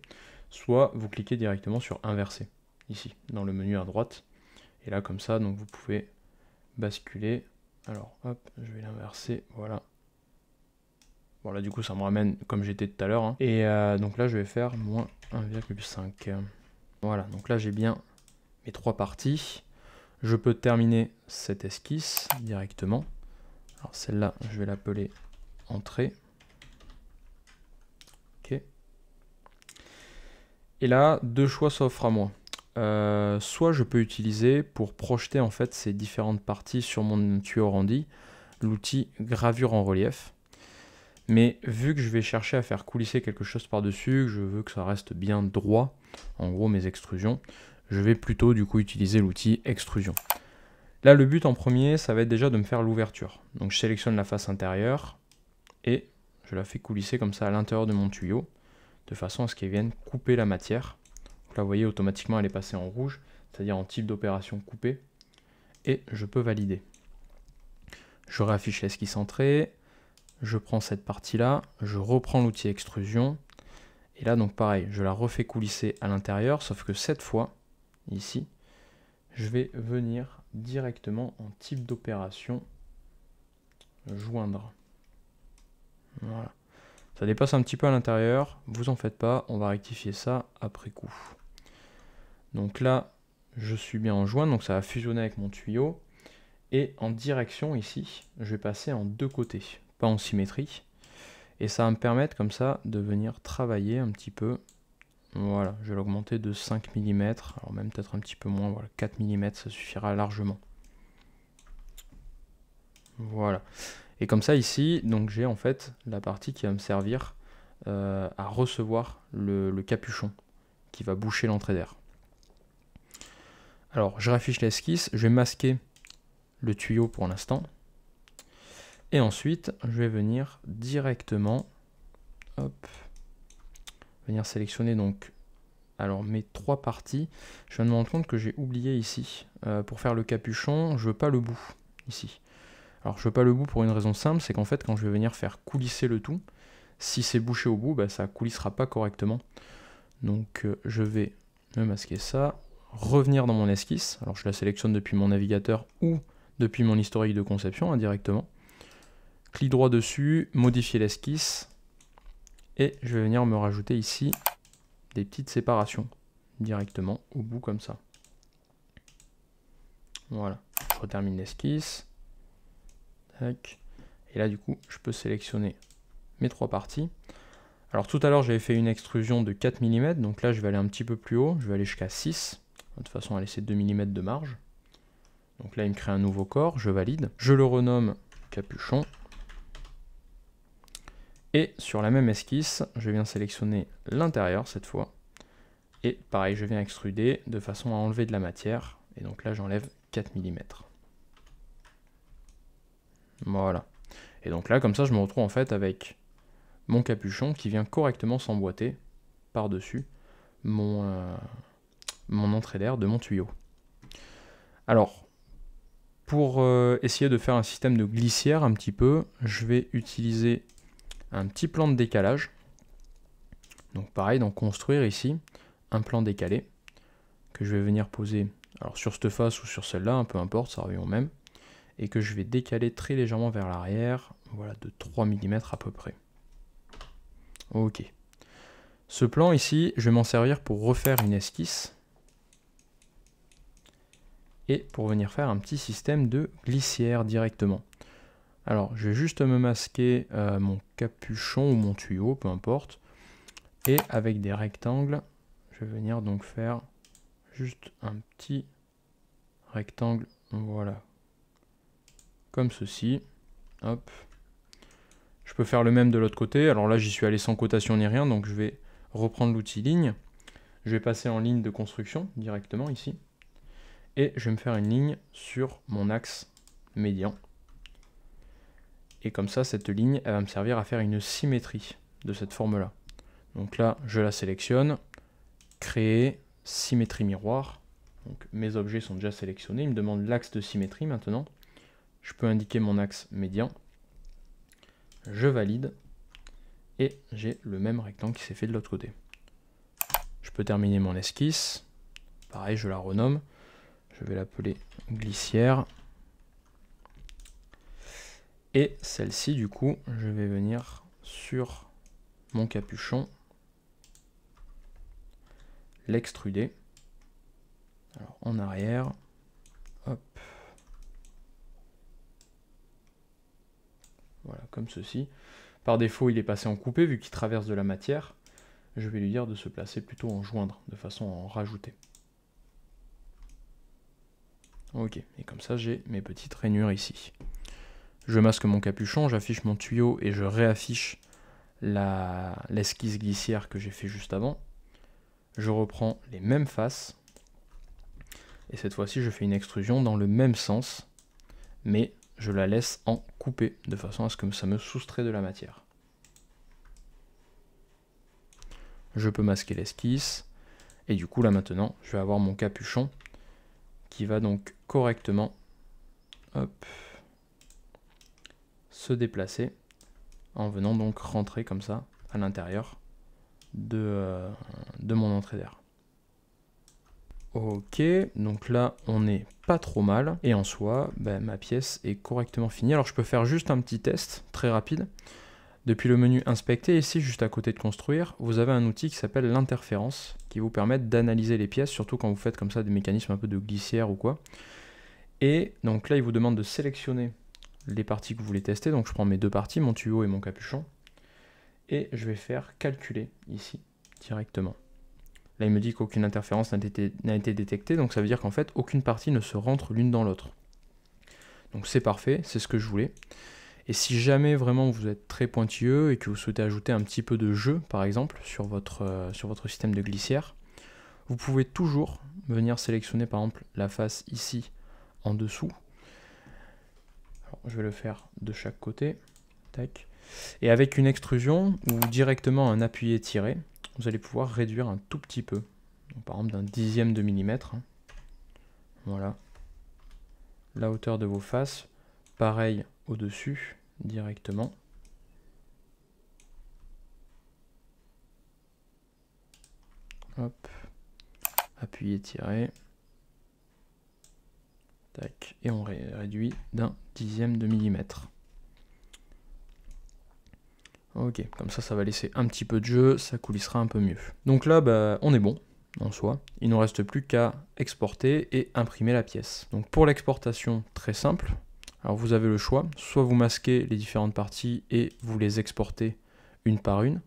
soit vous cliquez directement sur inverser, ici, dans le menu à droite. Et là, comme ça, donc vous pouvez basculer. Alors, hop, je vais l'inverser, voilà. Bon, là, du coup, ça me ramène comme j'étais tout à l'heure. Hein. Et donc là, je vais faire moins 1,5. Voilà, donc là, j'ai bien mes 3 parties. Je peux terminer cette esquisse directement. Alors, celle-là, je vais l'appeler entrée. Ok. Et là, 2 choix s'offrent à moi. Soit je peux utiliser, pour projeter en fait ces différentes parties sur mon tuyau rendu, l'outil gravure en relief. Mais vu que je vais chercher à faire coulisser quelque chose par-dessus, que je veux que ça reste bien droit, en gros mes extrusions, je vais plutôt du coup utiliser l'outil extrusion. Là le but en premier, ça va être déjà de me faire l'ouverture. Donc je sélectionne la face intérieure et je la fais coulisser comme ça à l'intérieur de mon tuyau, de façon à ce qu'elle vienne couper la matière. Donc là vous voyez automatiquement elle est passée en rouge, c'est-à-dire en type d'opération coupée, et je peux valider. Je réaffiche l'esquisse entrée. Je prends cette partie-là, je reprends l'outil extrusion, et là donc pareil, je la refais coulisser à l'intérieur, sauf que cette fois, ici, je vais venir directement en type d'opération joindre. Voilà. Ça dépasse un petit peu à l'intérieur, vous en faites pas, on va rectifier ça après coup. Donc là, je suis bien en joindre, donc ça va fusionner avec mon tuyau, et en direction ici, je vais passer en 2 côtés. En symétrie, et ça va me permettre comme ça de venir travailler un petit peu. Voilà, je vais l'augmenter de 5 mm, alors même peut-être un petit peu moins, voilà, 4 mm ça suffira largement. Voilà, et comme ça ici, donc j'ai en fait la partie qui va me servir à recevoir le capuchon qui va boucher l'entrée d'air. Alors je réaffiche l'esquisse, je vais masquer le tuyau pour l'instant. Et ensuite, je vais venir directement, hop, venir sélectionner donc, alors mes 3 parties. Je viens de me rendre compte que j'ai oublié ici, pour faire le capuchon, je veux pas le bout, ici. Alors je veux pas le bout pour une raison simple, c'est qu'en fait quand je vais venir faire coulisser le tout, si c'est bouché au bout, bah, ça coulissera pas correctement. Donc je vais me masquer ça, revenir dans mon esquisse, alors je la sélectionne depuis mon navigateur ou depuis mon historique de conception, directement. Clic droit dessus, modifier l'esquisse, et je vais venir me rajouter ici des petites séparations directement au bout comme ça. Voilà, je retermine l'esquisse. Et là du coup, je peux sélectionner mes 3 parties. Alors tout à l'heure, j'avais fait une extrusion de 4 mm, donc là je vais aller un petit peu plus haut, je vais aller jusqu'à 6, de toute façon à laisser 2 mm de marge. Donc là, il me crée un nouveau corps, je valide. Je le renomme capuchon. Et sur la même esquisse, je viens sélectionner l'intérieur cette fois. Et pareil, je viens extruder de façon à enlever de la matière. Et donc là, j'enlève 4 mm. Voilà. Et donc là, comme ça, je me retrouve en fait avec mon capuchon qui vient correctement s'emboîter par-dessus mon entrée d'air de mon tuyau. Alors, pour essayer de faire un système de glissière un petit peu, je vais utiliser un petit plan de décalage. Donc pareil, dans construire ici, un plan décalé que je vais venir poser alors sur cette face ou sur celle-là, peu importe, ça revient au même, et que je vais décaler très légèrement vers l'arrière, voilà, de 3 mm à peu près. Ok. Ce plan ici, je vais m'en servir pour refaire une esquisse et pour venir faire un petit système de glissière directement. Alors, je vais juste me masquer mon capuchon ou mon tuyau, peu importe. Et avec des rectangles, je vais venir donc faire juste un petit rectangle, voilà. Comme ceci. Hop. Je peux faire le même de l'autre côté. Alors là, j'y suis allé sans cotation ni rien, donc je vais reprendre l'outil ligne. Je vais passer en ligne de construction directement ici. Et je vais me faire une ligne sur mon axe médian. Et comme ça, cette ligne, elle va me servir à faire une symétrie de cette forme-là. Donc là, je la sélectionne, créer, symétrie miroir. Donc mes objets sont déjà sélectionnés, il me demande l'axe de symétrie maintenant. Je peux indiquer mon axe médian. Je valide. Et j'ai le même rectangle qui s'est fait de l'autre côté. Je peux terminer mon esquisse. Pareil, je la renomme. Je vais l'appeler glissière. Et celle-ci, du coup, je vais venir sur mon capuchon, l'extruder. Alors en arrière, hop. Voilà, comme ceci. Par défaut, il est passé en coupé vu qu'il traverse de la matière. Je vais lui dire de se placer plutôt en joindre, de façon à en rajouter. Ok, et comme ça, j'ai mes petites rainures ici. Je masque mon capuchon, j'affiche mon tuyau et je réaffiche l'esquisse glissière que j'ai fait juste avant. Je reprends les mêmes faces. Et cette fois-ci, je fais une extrusion dans le même sens, mais je la laisse en coupé, de façon à ce que ça me soustrait de la matière. Je peux masquer l'esquisse, et du coup là maintenant, je vais avoir mon capuchon qui va donc correctement se déplacer, en venant donc rentrer comme ça à l'intérieur de mon entrée d'air. Ok, donc là on n'est pas trop mal, et en soi, ma pièce est correctement finie. Alors je peux faire juste un petit test très rapide. Depuis le menu inspecter, ici juste à côté de construire, vous avez un outil qui s'appelle l'interférence, qui vous permet d'analyser les pièces, surtout quand vous faites comme ça des mécanismes un peu de glissière ou quoi. Et donc là il vous demande de sélectionner les parties que vous voulez tester, donc je prends mes deux parties, mon tuyau et mon capuchon, et je vais faire calculer ici directement. Là, il me dit qu'aucune interférence n'a été détectée, donc ça veut dire qu'en fait, aucune partie ne se rentre l'une dans l'autre. Donc c'est parfait, c'est ce que je voulais. Et si jamais vraiment vous êtes très pointilleux et que vous souhaitez ajouter un petit peu de jeu, par exemple, sur votre système de glissière, vous pouvez toujours venir sélectionner, par exemple, la face ici, en dessous. Alors, je vais le faire de chaque côté. Tac. Et avec une extrusion ou directement un appuyé-tiré, vous allez pouvoir réduire un tout petit peu, donc par exemple d'un dixième de millimètre. Voilà. La hauteur de vos faces, pareil au-dessus, directement. Hop. Appuyer, tirer. Tac. Et on réduit d'un dixième de millimètre. Ok, comme ça va laisser un petit peu de jeu, ça coulissera un peu mieux. Donc là, on est bon, en soi. Il ne nous reste plus qu'à exporter et imprimer la pièce. Donc pour l'exportation, très simple. Alors vous avez le choix, soit vous masquez les différentes parties et vous les exportez une par une,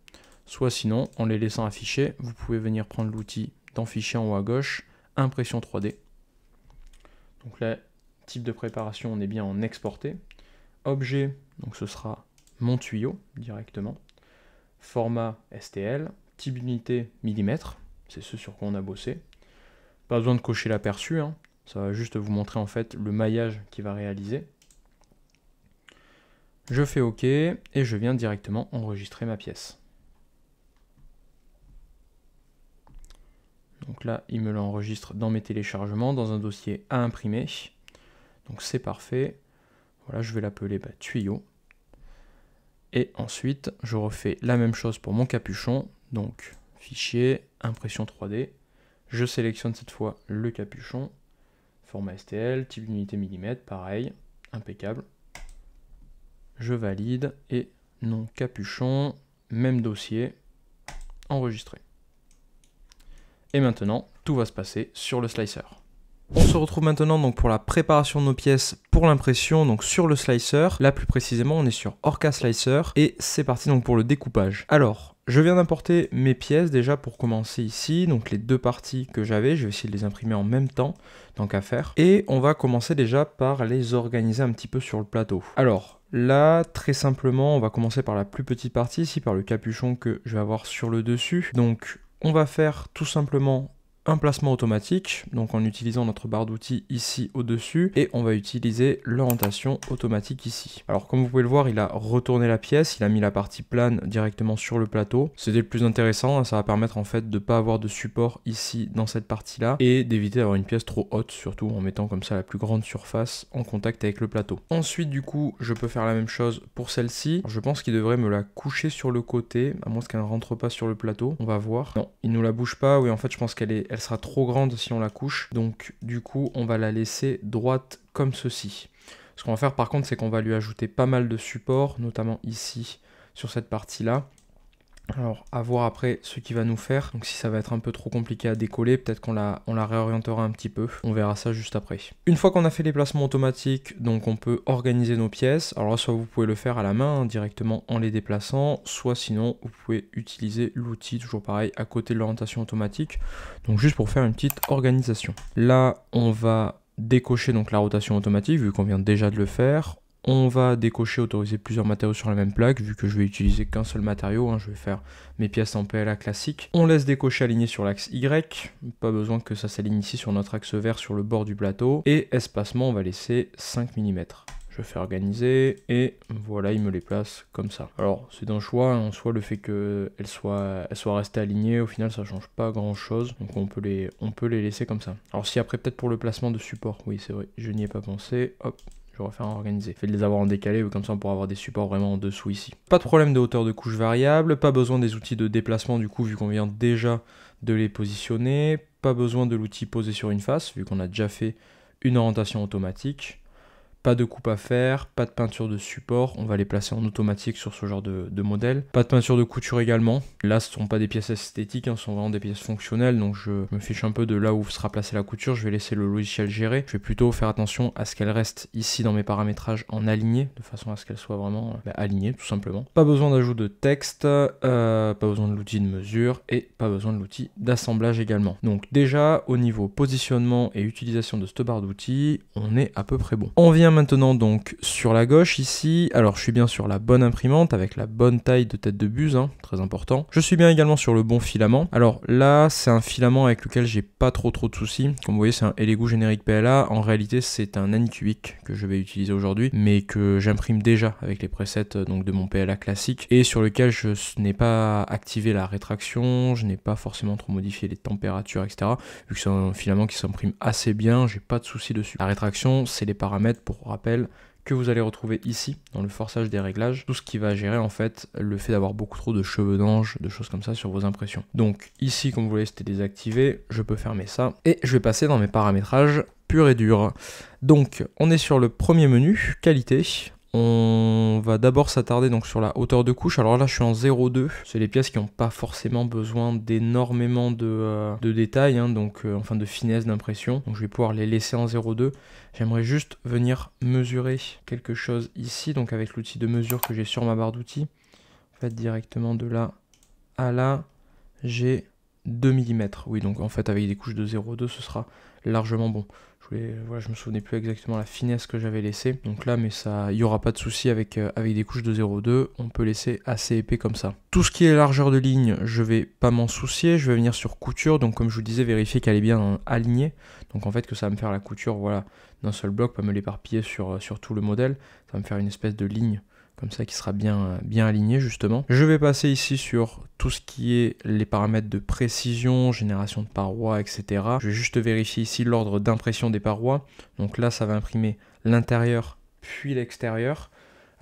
soit sinon, en les laissant afficher, vous pouvez venir prendre l'outil dans Fichier en haut à gauche, Impression 3D. Donc là, type de préparation, on est bien en exporté. Objet, donc ce sera mon tuyau directement, format STL, type d'unité millimètre, c'est ce sur quoi on a bossé. Pas besoin de cocher l'aperçu, hein. Ça va juste vous montrer en fait le maillage qu'il va réaliser. Je fais OK et je viens directement enregistrer ma pièce. Donc là, il me l'enregistre dans mes téléchargements, dans un dossier à imprimer. Donc c'est parfait. Voilà, je vais l'appeler tuyau. Et ensuite, je refais la même chose pour mon capuchon. Donc, fichier, impression 3D. Je sélectionne cette fois le capuchon. Format STL, type d'unité millimètre, pareil, impeccable. Je valide et nom capuchon, même dossier, enregistré. Et maintenant, tout va se passer sur le slicer. On se retrouve maintenant donc pour la préparation de nos pièces pour l'impression, donc sur le slicer. Là plus précisément on est sur Orca Slicer et c'est parti donc pour le découpage. Alors je viens d'importer mes pièces déjà pour commencer ici, donc les deux parties que j'avais, je vais essayer de les imprimer en même temps, tant qu'à faire. Et on va commencer déjà par les organiser un petit peu sur le plateau. Alors là très simplement on va commencer par la plus petite partie ici, par le capuchon que je vais avoir sur le dessus. Donc on va faire tout simplement un placement automatique, donc en utilisant notre barre d'outils ici au-dessus, et on va utiliser l'orientation automatique ici. Alors comme vous pouvez le voir, il a retourné la pièce, il a mis la partie plane directement sur le plateau. C'était le plus intéressant, hein, ça va permettre en fait de ne pas avoir de support ici dans cette partie-là, et d'éviter d'avoir une pièce trop haute, surtout en mettant comme ça la plus grande surface en contact avec le plateau. Ensuite du coup, je peux faire la même chose pour celle-ci. Je pense qu'il devrait me la coucher sur le côté, à moins qu'elle ne rentre pas sur le plateau. On va voir. Non, il ne nous la bouge pas. Oui, en fait, je pense qu'elle sera trop grande si on la couche. Donc, du coup, on va la laisser droite comme ceci. Ce qu'on va faire, par contre, c'est qu'on va lui ajouter pas mal de supports, notamment ici, sur cette partie-là. Alors, à voir après ce qu'il va nous faire. Donc, si ça va être un peu trop compliqué à décoller, peut-être qu'on la réorientera un petit peu. On verra ça juste après. Une fois qu'on a fait les placements automatiques, donc on peut organiser nos pièces. Alors là, soit vous pouvez le faire à la main, hein, directement en les déplaçant, soit sinon, vous pouvez utiliser l'outil, toujours pareil, à côté de l'orientation automatique. Donc, juste pour faire une petite organisation. Là, on va décocher donc la rotation automatique, vu qu'on vient déjà de le faire. On va décocher, autoriser plusieurs matériaux sur la même plaque, vu que je vais utiliser qu'un seul matériau, hein, je vais faire mes pièces en PLA classique. On laisse décocher aligné sur l'axe Y, pas besoin que ça s'aligne ici sur notre axe vert sur le bord du plateau. Et espacement, on va laisser 5 mm. Je fais organiser et voilà, il me les place comme ça. Alors c'est un choix, en soi le fait qu'elle soit restée alignée, au final ça change pas grand chose. Donc on peut les laisser comme ça. Alors si après peut-être pour le placement de support, oui c'est vrai, je n'y ai pas pensé, hop. Je vais refaire un organisé. Fait de les avoir en décalé, ou comme ça on pourra avoir des supports vraiment en dessous ici. Pas de problème de hauteur de couche variable, pas besoin des outils de déplacement du coup vu qu'on vient déjà de les positionner. Pas besoin de l'outil posé sur une face vu qu'on a déjà fait une orientation automatique. Pas de coupe à faire, pas de peinture de support, on va les placer en automatique sur ce genre de modèle. Pas de peinture de couture également. Là ce ne sont pas des pièces esthétiques, hein, ce sont vraiment des pièces fonctionnelles, donc je me fiche un peu de là où sera placée la couture, je vais laisser le logiciel gérer. Je vais plutôt faire attention à ce qu'elle reste ici dans mes paramétrages en aligné, de façon à ce qu'elle soit vraiment alignée tout simplement. Pas besoin d'ajout de texte, pas besoin de l'outil de mesure et pas besoin de l'outil d'assemblage également. Donc déjà au niveau positionnement et utilisation de cette barre d'outils, on est à peu près bon. On vient maintenant donc sur la gauche ici, alors je suis bien sur la bonne imprimante avec la bonne taille de tête de buse, hein, très important. Je suis bien également sur le bon filament. Alors là c'est un filament avec lequel j'ai pas trop de soucis. Comme vous voyez c'est un Elegoo générique PLA, en réalité c'est un Anycubic que je vais utiliser aujourd'hui, mais que j'imprime déjà avec les presets donc de mon PLA classique et sur lequel je n'ai pas activé la rétraction, je n'ai pas forcément trop modifié les températures etc. Vu que c'est un filament qui s'imprime assez bien, j'ai pas de soucis dessus. La rétraction c'est les paramètres pour rappel que vous allez retrouver ici dans le forçage des réglages, tout ce qui va gérer en fait le fait d'avoir beaucoup trop de cheveux d'ange, de choses comme ça sur vos impressions. Donc ici comme vous voyez c'était désactivé, je peux fermer ça et je vais passer dans mes paramétrages purs et durs. Donc on est sur le premier menu, qualité. On va d'abord s'attarder donc sur la hauteur de couche. Alors là je suis en 0,2. C'est les pièces qui n'ont pas forcément besoin d'énormément de détails, hein, donc enfin de finesse d'impression. Donc je vais pouvoir les laisser en 0,2. J'aimerais juste venir mesurer quelque chose ici, donc avec l'outil de mesure que j'ai sur ma barre d'outils. En fait directement de là à là, j'ai 2 mm. Oui donc en fait avec des couches de 0,2 ce sera largement bon. Voilà, je me souvenais plus exactement la finesse que j'avais laissée. Donc là, mais ça, il n'y aura pas de souci avec des couches de 0,2. On peut laisser assez épais comme ça. Tout ce qui est largeur de ligne, je vais pas m'en soucier. Je vais venir sur couture. Donc comme je vous disais, vérifier qu'elle est bien alignée. Donc en fait que ça va me faire la couture voilà, d'un seul bloc, pas me l'éparpiller sur tout le modèle. Ça va me faire une espèce de ligne comme ça qui sera bien aligné justement. Je vais passer ici sur tout ce qui est les paramètres de précision, génération de parois, etc. Je vais juste vérifier ici l'ordre d'impression des parois. Donc là ça va imprimer l'intérieur puis l'extérieur.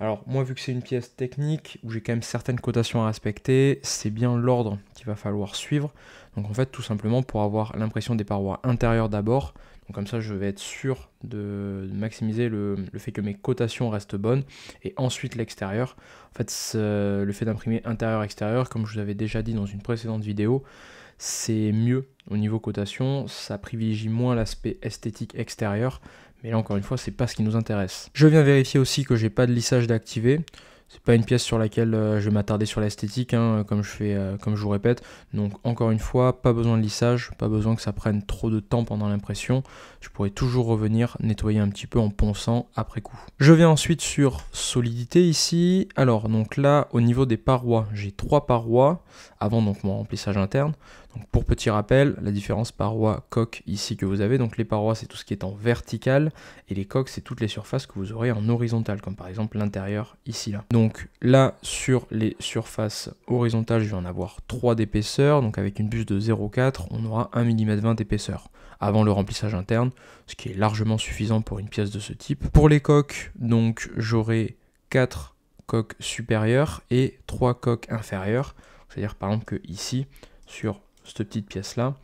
Alors moi vu que c'est une pièce technique où j'ai quand même certaines cotations à respecter, c'est bien l'ordre qu'il va falloir suivre. Donc en fait tout simplement pour avoir l'impression des parois intérieures d'abord. Donc comme ça je vais être sûr de maximiser le fait que mes cotations restent bonnes. Et ensuite l'extérieur. En fait le fait d'imprimer intérieur-extérieur, comme je vous avais déjà dit dans une précédente vidéo, c'est mieux au niveau cotation. Ça privilégie moins l'aspect esthétique extérieur. Mais là encore une fois c'est pas ce qui nous intéresse. Je viens vérifier aussi que j'ai pas de lissage d'activé. C'est pas une pièce sur laquelle je vais m'attarder sur l'esthétique, hein, comme je vous répète. Donc encore une fois, pas besoin de lissage, pas besoin que ça prenne trop de temps pendant l'impression. Je pourrais toujours revenir nettoyer un petit peu en ponçant après coup. Je viens ensuite sur solidité ici. Alors donc là, au niveau des parois, j'ai 3 parois avant donc mon remplissage interne. Donc pour petit rappel, la différence paroi-coque ici que vous avez, donc les parois c'est tout ce qui est en vertical et les coques c'est toutes les surfaces que vous aurez en horizontal, comme par exemple l'intérieur ici là. Donc là sur les surfaces horizontales je vais en avoir 3 d'épaisseur, donc avec une bûche de 0,4 on aura 1,20 mm d'épaisseur avant le remplissage interne, ce qui est largement suffisant pour une pièce de ce type. Pour les coques, donc j'aurai 4 coques supérieures et 3 coques inférieures, c'est-à-dire par exemple que ici sur cette petite pièce là,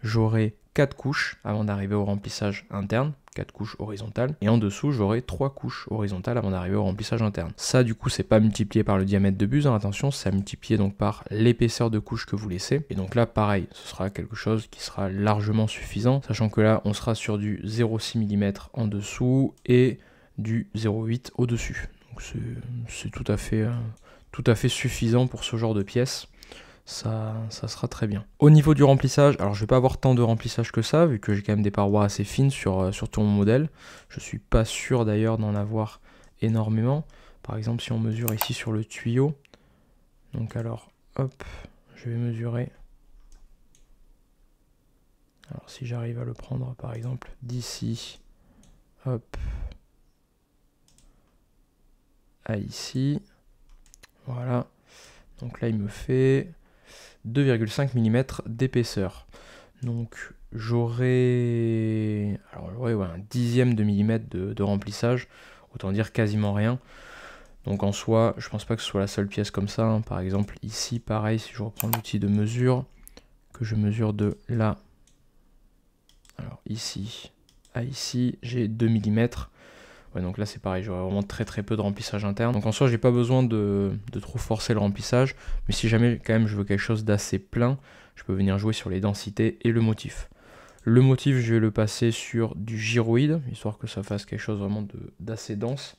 j'aurai 4 couches avant d'arriver au remplissage interne, 4 couches horizontales, et en dessous j'aurai 3 couches horizontales avant d'arriver au remplissage interne. Ça du coup c'est pas multiplié par le diamètre de buse, hein, attention, c'est multiplié donc par l'épaisseur de couche que vous laissez, et donc là pareil, ce sera quelque chose qui sera largement suffisant, sachant que là on sera sur du 0,6 mm en dessous et du 0,8 au dessus. Donc c'est tout à fait suffisant pour ce genre de pièce. Ça sera très bien. Au niveau du remplissage, alors je vais pas avoir tant de remplissage que ça, vu que j'ai quand même des parois assez fines sur tout mon modèle. Je suis pas sûr d'ailleurs d'en avoir énormément. Par exemple, si on mesure ici sur le tuyau, donc alors, hop, je vais mesurer. Alors si j'arrive à le prendre par exemple d'ici, hop, à ici, voilà. Donc là il me fait 2,5 mm d'épaisseur. Donc j'aurai un dixième de millimètre de remplissage, autant dire quasiment rien. Donc en soi, je pense pas que ce soit la seule pièce comme ça, hein. Par exemple ici, pareil, si je reprends l'outil de mesure, que je mesure de là, alors ici à ici, j'ai 2 mm. Ouais, donc là c'est pareil, j'aurai vraiment très peu de remplissage interne. Donc en soi j'ai pas besoin de trop forcer le remplissage, mais si jamais quand même je veux quelque chose d'assez plein, je peux venir jouer sur les densités et le motif. Le motif je vais le passer sur du gyroïde, histoire que ça fasse quelque chose vraiment d'assez dense.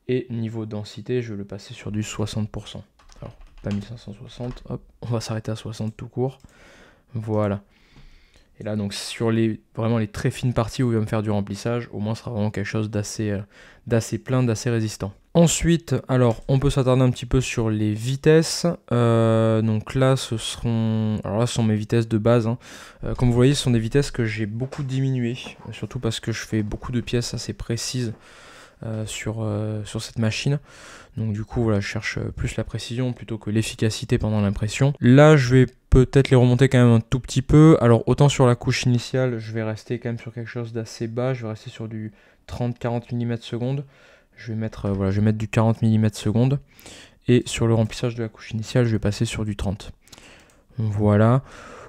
Et niveau densité je vais le passer sur du 60%. Alors pas 1560, hop, on va s'arrêter à 60 tout court. Voilà. Et là, donc sur vraiment les très fines parties où il va me faire du remplissage, au moins ce sera vraiment quelque chose d'assez plein, d'assez résistant. Ensuite, alors on peut s'attarder un petit peu sur les vitesses. Donc là, ce sont mes vitesses de base, hein. Comme vous voyez, ce sont des vitesses que j'ai beaucoup diminuées, surtout parce que je fais beaucoup de pièces assez précises sur cette machine. Donc du coup voilà, je cherche plus la précision plutôt que l'efficacité pendant l'impression. Là je vais peut-être les remonter quand même un tout petit peu. Alors autant sur la couche initiale je vais rester quand même sur quelque chose d'assez bas, je vais rester sur du 30-40 mm secondes. Je vais mettre du 40 mm secondes. Et sur le remplissage de la couche initiale je vais passer sur du 30. Voilà.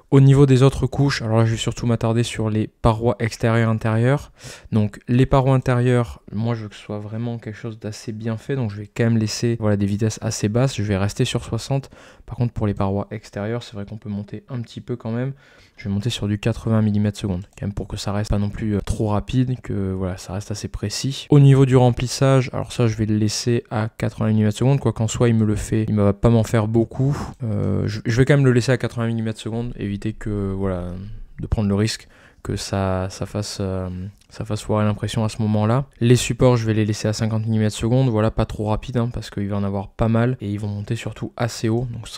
Au niveau des autres couches, alors là je vais surtout m'attarder sur les parois extérieures et intérieures. Donc les parois intérieures, moi je veux que ce soit vraiment quelque chose d'assez bien fait, donc je vais quand même laisser des vitesses assez basses, je vais rester sur 60. Par contre pour les parois extérieures, c'est vrai qu'on peut monter un petit peu quand même. Je vais monter sur du 80 mm secondes, quand même pour que ça reste pas non plus trop rapide, que voilà, ça reste assez précis. Au niveau du remplissage, alors ça je vais le laisser à 80 mm secondes, quoi qu'en soit il ne va pas m'en faire beaucoup. Je vais quand même le laisser à 80 mm secondes, éviter que voilà, de prendre le risque que ça fasse foirer l'impression à ce moment-là. Les supports, je vais les laisser à 50 mm secondes, voilà, pas trop rapide, hein, parce qu'il va en avoir pas mal, et ils vont monter surtout assez haut, donc ce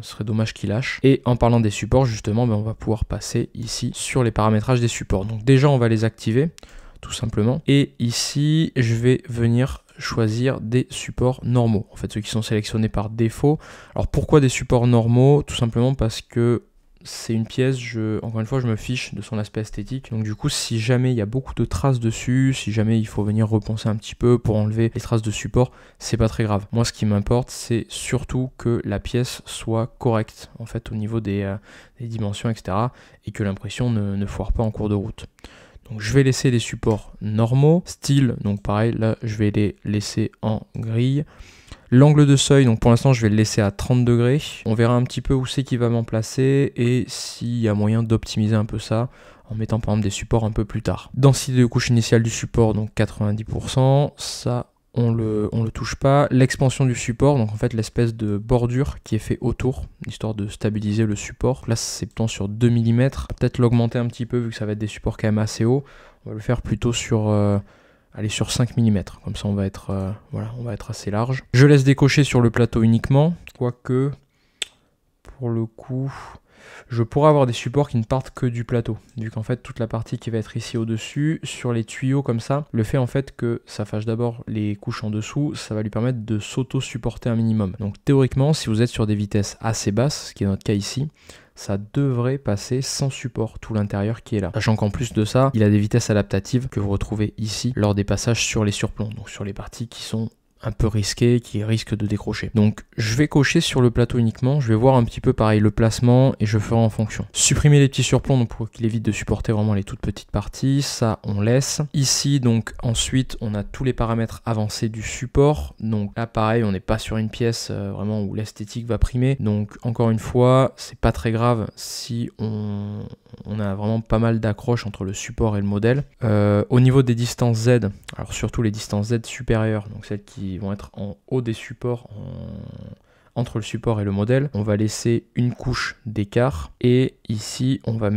serait dommage qu'ils lâchent. Et en parlant des supports, justement, on va pouvoir passer ici sur les paramétrages des supports. Donc déjà, on va les activer, tout simplement. Et ici, je vais venir choisir des supports normaux, en fait, ceux qui sont sélectionnés par défaut. Alors pourquoi des supports normaux? Tout simplement parce que c'est une pièce, encore une fois, je me fiche de son aspect esthétique. Donc du coup, si jamais il y a beaucoup de traces dessus, si jamais il faut venir reponcer un petit peu pour enlever les traces de support, c'est pas très grave. Moi, ce qui m'importe, c'est surtout que la pièce soit correcte, en fait, au niveau des dimensions, etc. Et que l'impression ne foire pas en cours de route. Donc je vais laisser les supports normaux. Style, donc pareil, là, je vais les laisser en grille. L'angle de seuil, donc pour l'instant je vais le laisser à 30 degrés. On verra un petit peu où c'est qu'il va m'en placer et s'il y a moyen d'optimiser un peu ça en mettant par exemple des supports un peu plus tard. Densité de couche initiale du support, donc 90%, ça on le touche pas. L'expansion du support, donc en fait l'espèce de bordure qui est fait autour, histoire de stabiliser le support. Là c'est plutôt sur 2 mm, peut-être l'augmenter un petit peu vu que ça va être des supports quand même assez hauts. On va le faire plutôt sur... aller sur 5 mm, comme ça on va être assez large. Je laisse décocher sur le plateau uniquement, quoique pour le coup, je pourrais avoir des supports qui ne partent que du plateau. Vu qu'en fait, toute la partie qui va être ici au-dessus, sur les tuyaux comme ça, le fait en fait que ça fâche d'abord les couches en dessous, ça va lui permettre de s'auto-supporter un minimum. Donc théoriquement, si vous êtes sur des vitesses assez basses, ce qui est notre cas ici, ça devrait passer sans support, tout l'intérieur qui est là. Sachant qu'en plus de ça, il a des vitesses adaptatives que vous retrouvez ici lors des passages sur les surplombs, donc sur les parties qui sont un peu risqué, qui risque de décrocher. Donc je vais cocher sur le plateau uniquement, je vais voir un petit peu pareil le placement et je ferai en fonction. Supprimer les petits surplombs donc pour qu'il évite de supporter vraiment les toutes petites parties, ça on laisse. Ici donc ensuite on a tous les paramètres avancés du support, donc là pareil on n'est pas sur une pièce vraiment où l'esthétique va primer, donc encore une fois c'est pas très grave si on a vraiment pas mal d'accroches entre le support et le modèle. Au niveau des distances Z, alors surtout les distances Z supérieures, donc celles qui vont être en haut des supports, entre le support et le modèle, on va laisser une couche d'écart et ici on va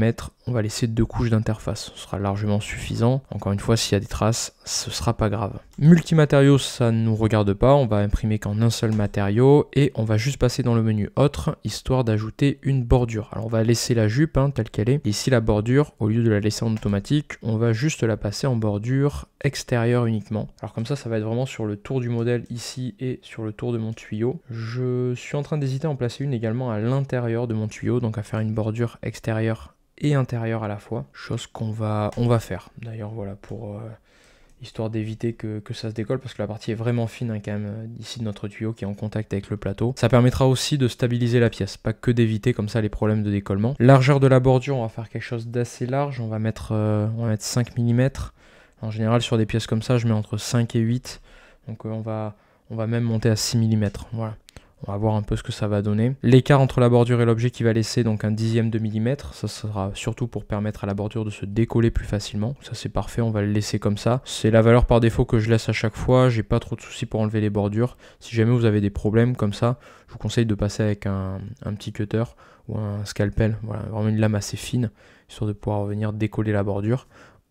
laisser 2 couches d'interface. Ce sera largement suffisant. Encore une fois, s'il y a des traces, ce sera pas grave. Multimatériaux, ça ne nous regarde pas. On va imprimer qu'en un seul matériau et on va juste passer dans le menu autre, histoire d'ajouter une bordure. Alors on va laisser la jupe telle qu'elle est. Et ici la bordure, au lieu de la laisser en automatique, on va juste la passer en bordure extérieure uniquement. Alors comme ça va être vraiment sur le tour du modèle ici et sur le tour de mon tuyau. Je suis en train d'hésiter à en placer une également à l'intérieur de mon tuyau, donc à faire une bordure extérieure et intérieure à la fois, chose qu'on va faire d'ailleurs, voilà, pour histoire d'éviter que ça se décolle, parce que la partie est vraiment fine quand même ici de notre tuyau qui est en contact avec le plateau. Ça permettra aussi de stabiliser la pièce, pas que d'éviter comme ça les problèmes de décollement. Largeur de la bordure, on va faire quelque chose d'assez large, on va mettre 5 mm. En général sur des pièces comme ça je mets entre 5 et 8, donc on va même monter à 6 mm, voilà. On va voir un peu ce que ça va donner. L'écart entre la bordure et l'objet qui va laisser donc un 1/10 de millimètre. Ça sera surtout pour permettre à la bordure de se décoller plus facilement. Ça c'est parfait, on va le laisser comme ça. C'est la valeur par défaut que je laisse à chaque fois. J'ai pas trop de soucis pour enlever les bordures. Si jamais vous avez des problèmes comme ça, je vous conseille de passer avec un petit cutter ou un scalpel. Voilà, vraiment une lame assez fine, histoire de pouvoir venir décoller la bordure.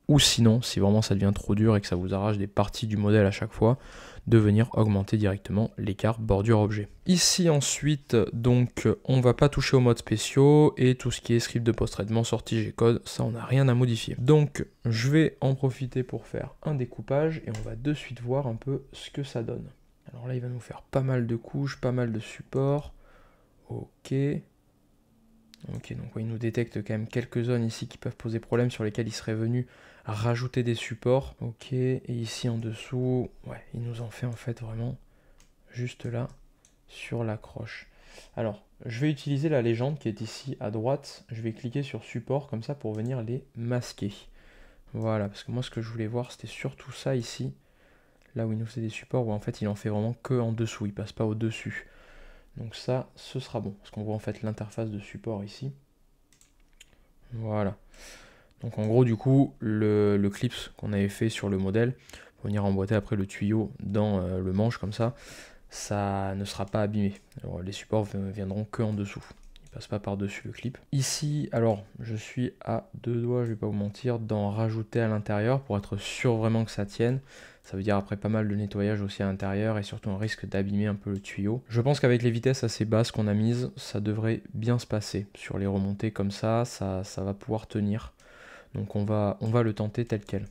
Ou sinon, si vraiment ça devient trop dur et que ça vous arrache des parties du modèle à chaque fois, de venir augmenter directement l'écart bordure-objet. Ici ensuite, donc, on va pas toucher aux modes spéciaux et tout ce qui est script de post-traitement, sortie G-code, ça on n'a rien à modifier. Donc, je vais en profiter pour faire un découpage et on va de suite voir un peu ce que ça donne. Alors là, il va nous faire pas mal de couches, pas mal de supports. Ok. Ok, donc il nous détecte quand même quelques zones ici qui peuvent poser problème, sur lesquelles il serait venu rajouter des supports. Ok, et ici en dessous, ouais, il nous en fait en fait vraiment juste là sur l'accroche. Alors, je vais utiliser la légende qui est ici à droite. Je vais cliquer sur support comme ça pour venir les masquer. Voilà, parce que moi ce que je voulais voir c'était surtout ça ici, là où il nous fait des supports, où en fait il en fait vraiment que en dessous, il passe pas au dessus. Donc ça, ce sera bon, parce qu'on voit en fait l'interface de support ici. Voilà. Donc en gros, du coup, le clips qu'on avait fait sur le modèle, pour venir emboîter après le tuyau dans le manche comme ça ne sera pas abîmé. Alors les supports viendront que en dessous. Ils passent pas par-dessus le clip. Ici, alors, je suis à 2 doigts, je vais pas vous mentir, d'en rajouter à l'intérieur pour être sûr vraiment que ça tienne. Ça veut dire après pas mal de nettoyage aussi à l'intérieur et surtout un risque d'abîmer un peu le tuyau. Je pense qu'avec les vitesses assez basses qu'on a mises, ça devrait bien se passer. Sur les remontées comme ça va pouvoir tenir. Donc on va le tenter tel quel.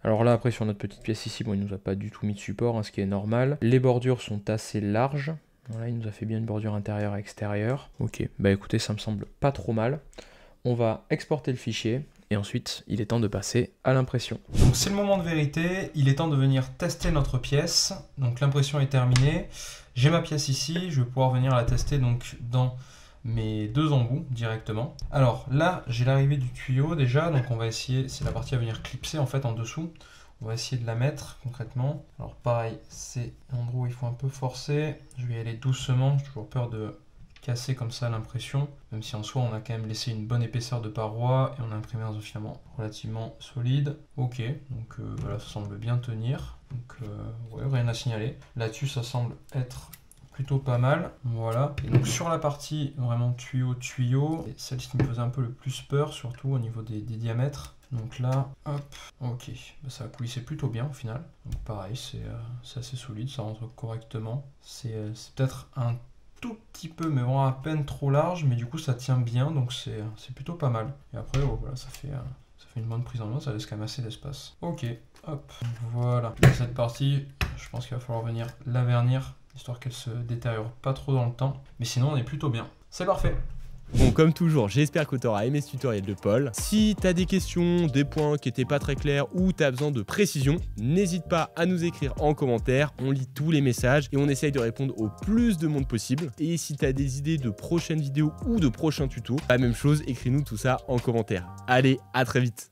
Alors là après sur notre petite pièce ici, bon il nous a pas du tout mis de support, ce qui est normal. Les bordures sont assez larges. Voilà, il nous a fait bien une bordure intérieure et extérieure. Ok, bah écoutez, ça me semble pas trop mal. On va exporter le fichier. Et ensuite, il est temps de passer à l'impression. Donc c'est le moment de vérité, il est temps de venir tester notre pièce. Donc l'impression est terminée. J'ai ma pièce ici, je vais pouvoir venir la tester donc dans mes 2 embouts directement. Alors là, j'ai l'arrivée du tuyau déjà, donc on va essayer, c'est la partie à venir clipser en fait en dessous. On va essayer de la mettre concrètement. Alors pareil, c'est l'endroit où il faut un peu forcer. Je vais y aller doucement, j'ai toujours peur de casser comme ça l'impression, même si en soi on a quand même laissé une bonne épaisseur de paroi et on a imprimé dans un filament relativement solide. Ok, donc voilà, ça semble bien tenir, donc ouais, rien à signaler. Là-dessus ça semble être plutôt pas mal, voilà. Et donc sur la partie vraiment tuyau, celle qui me faisait un peu le plus peur, surtout au niveau des diamètres. Donc là, hop, ok, bah, ça a coulissé plutôt bien au final. Donc pareil, c'est assez solide, ça rentre correctement. C'est peut-être un tout petit peu, mais vraiment à peine trop large, mais du coup ça tient bien, donc c'est plutôt pas mal. Et après, oh, voilà, ça fait une bonne prise en main, ça laisse quand même assez d'espace. Ok, hop, voilà. Cette partie, je pense qu'il va falloir venir la vernir, histoire qu'elle se détériore pas trop dans le temps. Mais sinon, on est plutôt bien. C'est parfait. Bon, comme toujours, j'espère que tu auras aimé ce tutoriel de Paul. Si tu as des questions, des points qui n'étaient pas très clairs ou tu as besoin de précision, n'hésite pas à nous écrire en commentaire. On lit tous les messages et on essaye de répondre au plus de monde possible. Et si tu as des idées de prochaines vidéos ou de prochains tutos, la même chose, écris-nous tout ça en commentaire. Allez, à très vite.